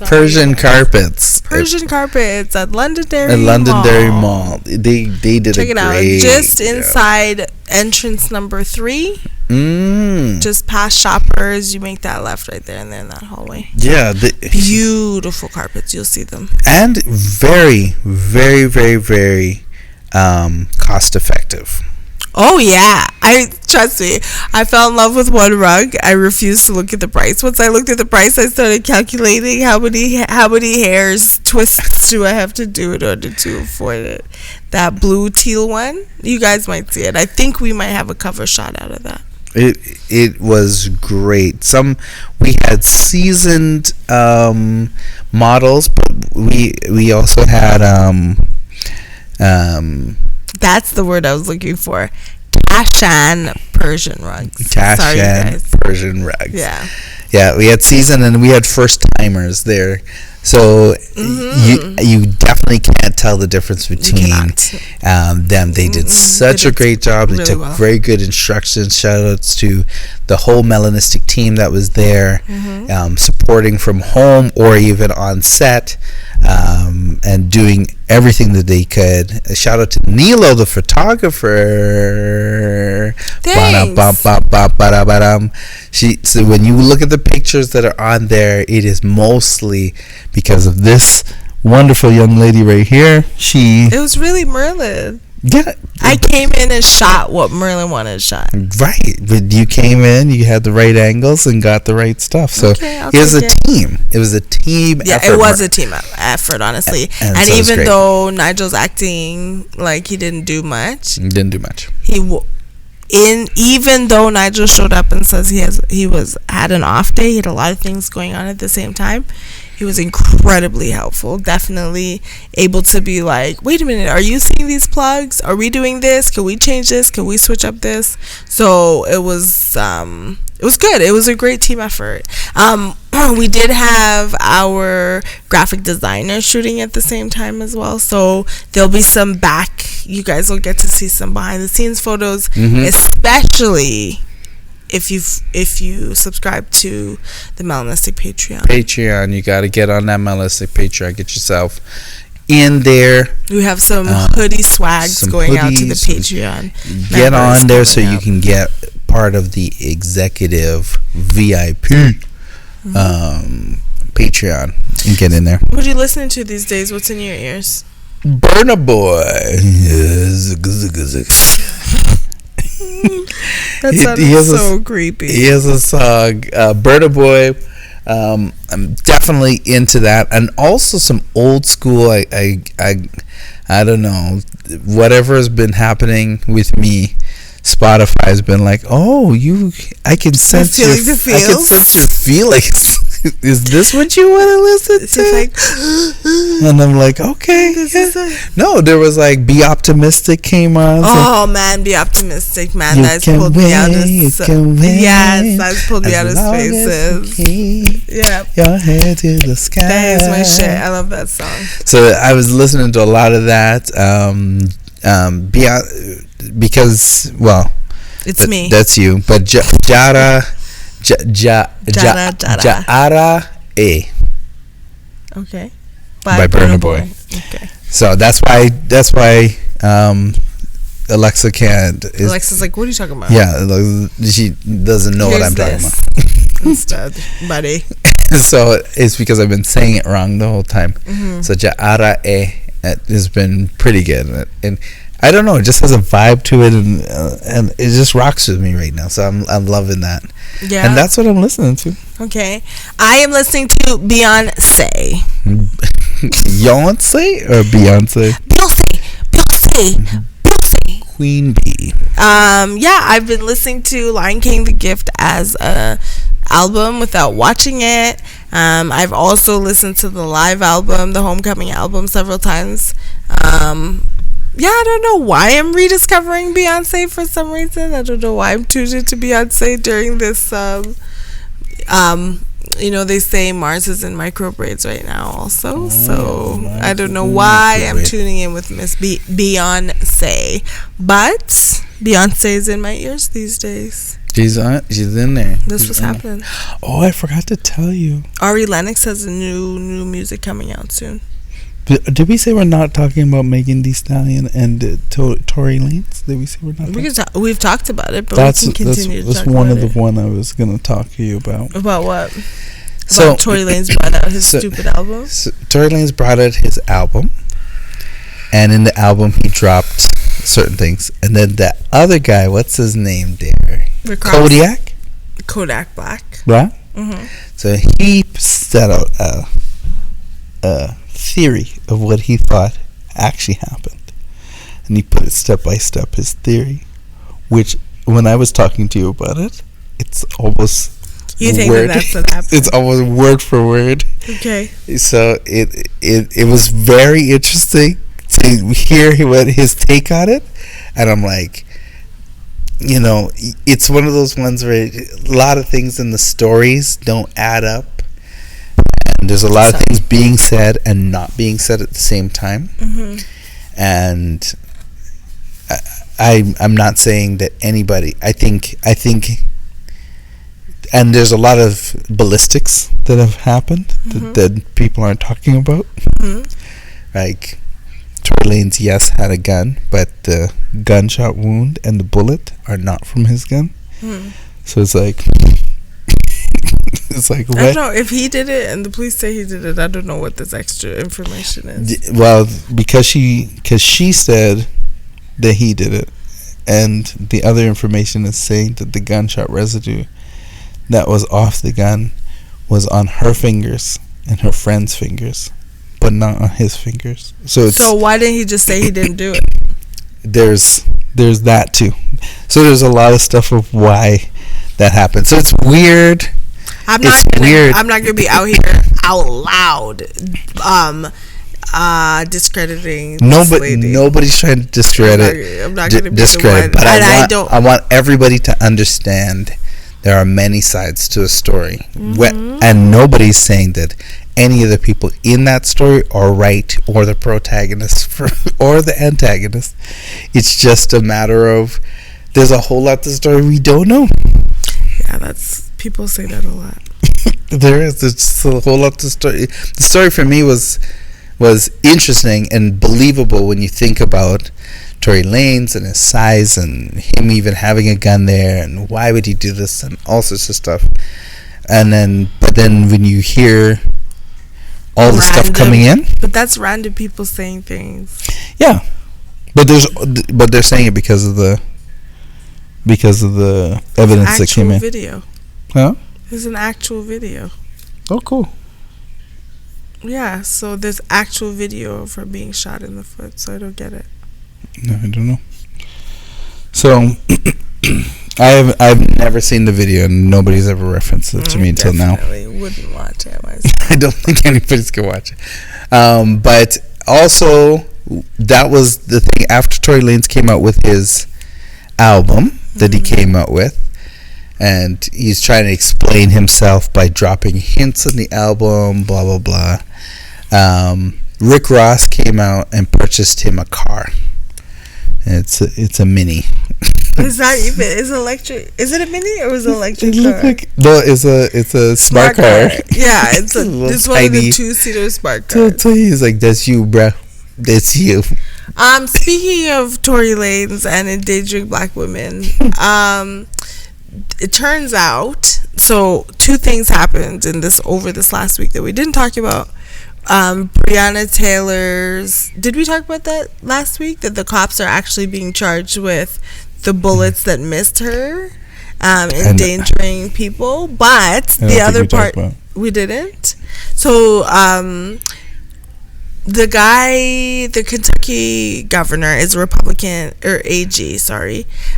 Persian carpets. Persian carpets at Londonderry Mall. They did Check a it great out. Just inside entrance number 3. Just past Shoppers, you make that left right there and then in that hallway. Yeah, beautiful carpets. You'll see them. And very, very, very, very cost effective. Oh yeah, trust me. I fell in love with one rug. I refused to look at the price. Once I looked at the price, I started calculating how many hairs twists do I have to do in order to afford it. That blue teal one, you guys might see it. I think we might have a cover shot out of that. It was great. We had seasoned models, but we also had that's the word I was looking for. Kashan Persian rugs. Persian rugs. Yeah. Yeah, we had seasoned and we had first timers there. So you definitely can't tell the difference between them. They did such a great job. They took very good instructions. Shout outs to the whole Melanistic team that was there, supporting from home or even on set, and doing everything that they could. A shout out to Nilo, the photographer. So when you look at the pictures that are on there, it is mostly because of this wonderful young lady right here. It was really Merlin. Yeah, I came in and shot what Merlin wanted shot. Right, but you came in, you had the right angles and got the right stuff. So it was a team. It was a team effort. Yeah, it was a team effort, honestly. And so even though Nigel's acting like he didn't do much, even though Nigel showed up and says he had an off day, he had a lot of things going on at the same time, he was incredibly helpful. Definitely able to be like, wait a minute, are you seeing these plugs? Are we doing this? Can we change this? Can we switch up this? So it was good. It was a great team effort. We did have our graphic designer shooting at the same time as well, so there'll be some you guys will get to see some behind the scenes photos, especially if you subscribe to the Melanistic Patreon. You got to get on that Melanistic Patreon. Get yourself in there. We have some hoodie swags going out to the Patreon. Get on there so you can get part of the executive VIP Patreon and get in there. What are you listening to these days? What's in your ears? Burna Boy. That sounded so creepy. He has a song, Burna Boy. I'm definitely into that, and also some old school. I don't know, whatever has been happening with me. Spotify has been like, I can sense your feelings. Is this what you want to listen to? Like, and I'm like, okay. No, there was like Be Optimistic came on. Oh man, Be Optimistic, man. That's pulled me out of that's pulled me out of spaces. Yeah. Your head to the sky. That is my shit. I love that song. So I was listening to a lot of that. Because it's me. That's you. But Jara A. Okay. By Burna Boy. Okay. So that's why Alexa can't. Alexa's like, what are you talking about? Yeah, she doesn't know what I'm talking about. Instead, buddy. So it's because I've been saying it wrong the whole time. So Jara A has been pretty good, and I don't know, it just has a vibe to it, and it just rocks with me right now. So I'm loving that. Yeah. And that's what I'm listening to. Okay. I am listening to Beyonce. Beyonce or Beyonce? Beyonce. Queen Bee. Yeah, I've been listening to Lion King The Gift as a album without watching it. I've also listened to the live album, the Homecoming album, several times. Yeah, I don't know why I'm rediscovering Beyonce for some reason. I don't know why I'm tuned into Beyonce during this, they say Mars is in micro braids right now also. So I don't know why I'm tuning in with Miss Beyonce. But Beyonce is in my ears these days. She's in there. That's what's happening. Oh, I forgot to tell you. Ari Lennox has a new music coming out soon. Did we say we're not talking about Megan Thee Stallion and Tory Lanez? Did we say we're not? We've talked about it, but that's, we can continue that's to talk one about of the one I was going to talk to you about. About what? So Tory Lanez brought out his stupid album. So Tory Lanez brought out his album, and in the album he dropped certain things, and then that other guy, what's his name there? Kodak Black. Right. Mm-hmm. So he set out a theory of what he thought actually happened, and he put it step by step, his theory, which when I was talking to you about it, it's almost that's what happened. It's almost word for word. Okay. So it was very interesting to hear his take on it, and I'm like, it's one of those ones where a lot of things in the stories don't add up. And there's a lot of things being said and not being said at the same time. Mm-hmm. And I'm not saying that anybody. I think, and there's a lot of ballistics that have happened that people aren't talking about. Mm-hmm. Like Tory Lanez, yes, had a gun, but the gunshot wound and the bullet are not from his gun. Mm-hmm. So it's like. It's like, what? I don't know if he did it and the police say he did it. I don't know what this extra information is. Well, because she said that he did it, and the other information is saying that the gunshot residue that was off the gun was on her fingers and her friend's fingers, but not on his fingers. So why didn't he just say he didn't do it? There's that too. So there's a lot of stuff of why that happened. So it's weird. I'm not gonna be out here out loud discrediting this lady. Nobody's trying to discredit. I'm not gonna be discredit, but I want everybody to understand there are many sides to a story. Mm-hmm. And nobody's saying that any of the people in that story are right or the protagonist or the antagonist. It's just a matter of there's a whole lot to the story we don't know. Yeah, people say that a lot. There's a whole lot to the story. The story for me was interesting and believable when you think about Tory Lanez and his size and him even having a gun there and why would he do this and all sorts of stuff. But then when you hear all the stuff coming in, but that's random people saying things. Yeah, but they're saying it because of the evidence that came in. Video. Huh? There's an actual video. Oh, cool. Yeah, so there's actual video of her being shot in the foot, so I don't get it. No, I don't know. So, I've never seen the video, and nobody's ever referenced it to me until now. I wouldn't watch it myself. I don't think anybody's gonna watch it. But also, that was the thing after Tory Lanez came out with his album that he came out with. And he's trying to explain himself by dropping hints in the album, blah, blah, blah. Rick Ross came out and purchased him a car. It's a Mini. Is it electric? Is it a Mini or is it electric car? No, it's a smart car. Yeah, it's one of the 2-seater smart cars. So he's like, that's you, bruh. That's you. Speaking of Tory Lanez and endangering black women, it turns out, so 2 things happened over this last week that we didn't talk about. Breonna Taylor's, did we talk about that last week? That the cops are actually being charged with the bullets that missed her, endangering people. But the other part, we didn't. So, the Kentucky governor is a Republican, or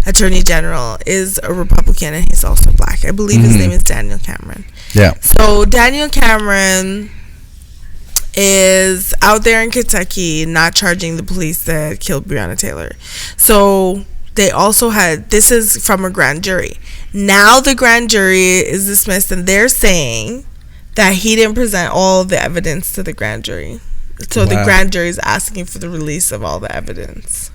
Attorney General is a Republican, and he's also black. I believe his name is Daniel Cameron. Yeah. So Daniel Cameron is out there in Kentucky not charging the police that killed Breonna Taylor. So they also this is from a grand jury. Now the grand jury is dismissed, and they're saying that he didn't present all the evidence to the grand jury. So the grand jury is asking for the release of all the evidence.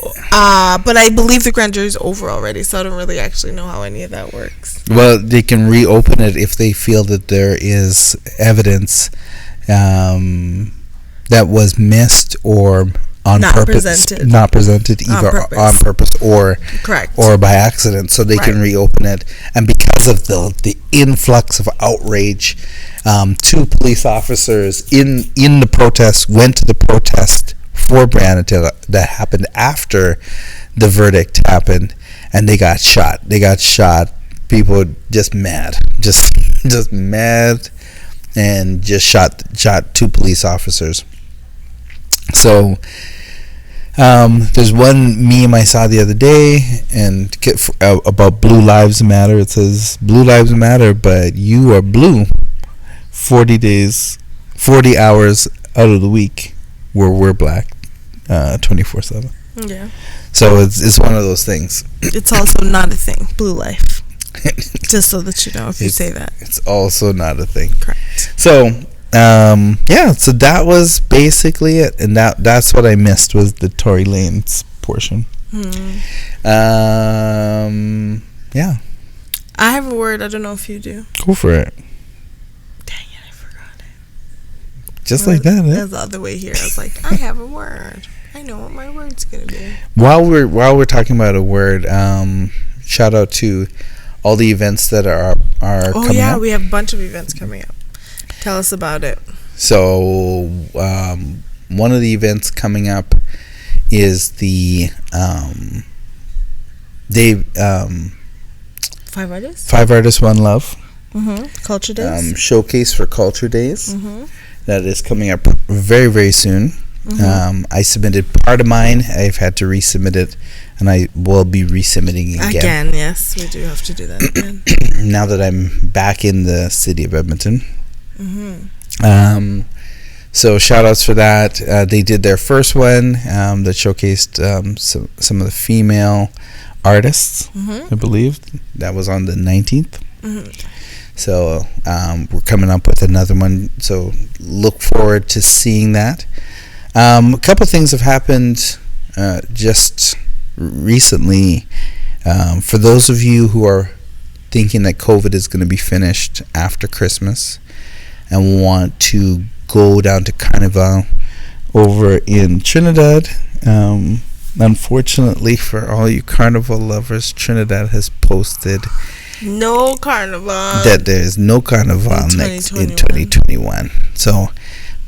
But I believe the grand jury is over already, so I don't really actually know how any of that works. Well, they can reopen it if they feel that there is evidence that was missed or on not purpose, not presented either on purpose or correct or by accident, so they can reopen it. And because of the influx of outrage, 2 police officers in the protest went to the protest for Breonna Taylor that happened after the verdict happened, and they got shot. People just mad, just mad, and just shot 2 police officers. So there's one meme I saw the other day and about Blue Lives Matter. It says, "Blue Lives Matter, but you are blue 40 hours out of the week, where we're black 24/7." Yeah. So it's one of those things. It's also not a thing. Blue life. Just so that you know, if you say that, it's also not a thing. Correct. So so that was basically it, and that's what I missed, was the Tory Lanez portion. Yeah. I have a word. I don't know if you do. Go for it. Dang it, I forgot it. Just like that. That's the other way here. I was like, I have a word. I know what my word's gonna be. While we're talking about a word, shout out to all the events that are coming up. We have a bunch of events coming up. Tell us about it. So one of the events coming up is the Five Artists One Love Culture Days, showcase for Culture Days. That is coming up very, very soon. I submitted part of mine. I've had to resubmit it, and I will be resubmitting again. Yes, we do have to do that again. Now that I'm back in the city of Edmonton. So shout outs for that. They did their first one that showcased some of the female artists, I believe. That was on the 19th. So we're coming up with another one, so look forward to seeing that. A couple things have happened just recently. For those of you who are thinking that COVID is going to be finished after Christmas and want to go down to Carnival over in Trinidad, unfortunately for all you Carnival lovers, Trinidad has posted no Carnival, that there is no Carnival in 2021. So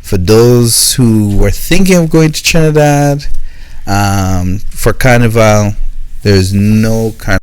for those who were thinking of going to Trinidad for Carnival, there's no Carnival